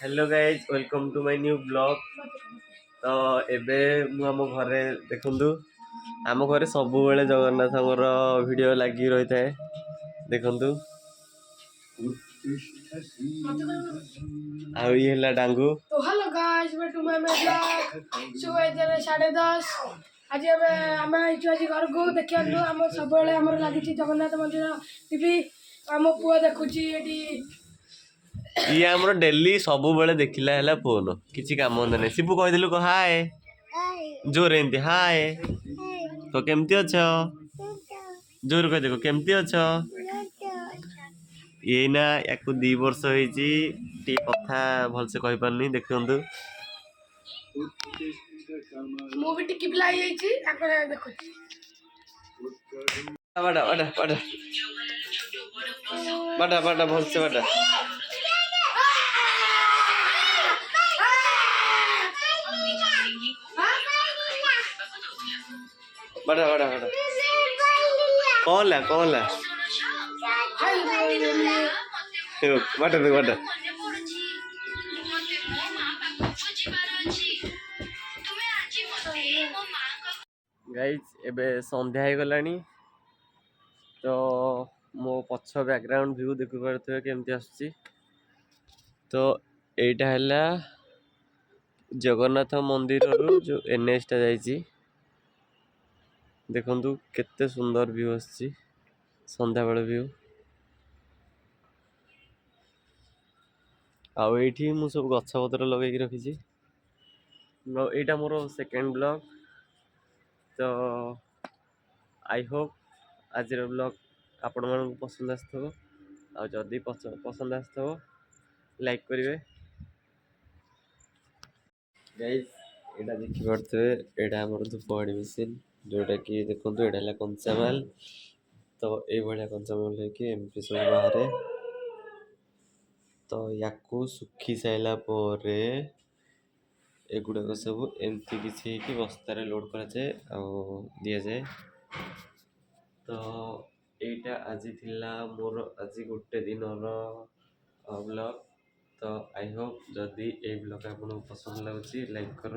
Hello guys welcome to my new blog. तो एबे मु आम घरे देखु आम घरे सब जगन्नाथ वीडियो लगी रही है देखु आला डांगू। तो hello guys welcome to my blog. सुबह 10:30 आज आम आज घर को देखा आम सब लगी जगन्नाथ मंदिर टीवी आम पुआ देखुची ये आमर डेली सब देखला है फोन किसी काम धंदा नहीं। शिबू कहीदेलु कह हाय जोर एमती हाय। तो केमती अछ जोर कह देख केमती अछ। ये ना या 2 वर्ष होती कथा भलसे कही पारनी देखु मु भी टिकी पिला देखुची बाटा बाटा बाटा बाटा बाटा भलसे बाटा बाटा बाटा बाटा कौन ला बाटा देख बाटा गाइज एबे संध्या हो गलानी। तो मो पछ बैकग्राउंड व्यू देखि पारथि केमती आसुची। तो एटा हैला जगन्नाथ मंदिर रु जो एनएच टा जाइची देखंतु केते सुंदर व्यू आसची संध्या बेले व्यू। आउ एठी मु सब गछ पत्र लगे रखी। एटा मोर सेकेंड ब्लॉग। तो आई होप आज ब्लॉग आपण मानक पसंद आसथो। आ जदि पसंद आसथो लाइक करेंगे। गाइस एटा देखि पारथि एटा हमर धूपवाड़ी मशीन जोटा कि देखंतु एटा है कंचामाल। तो ए भलिया कंचामाल लेके एमपी सब बाहर। तो याकू सुखी साइला परे एगुड़ाक सब एमती किसी कि बस्तार लोड कराए दि जाए। तो यहीटा आज थिला मोर आज गोटे दिन ब्लॉग। तो आई होप जदि ए ब्लॉग आपको पसंद लगुच लाइक कर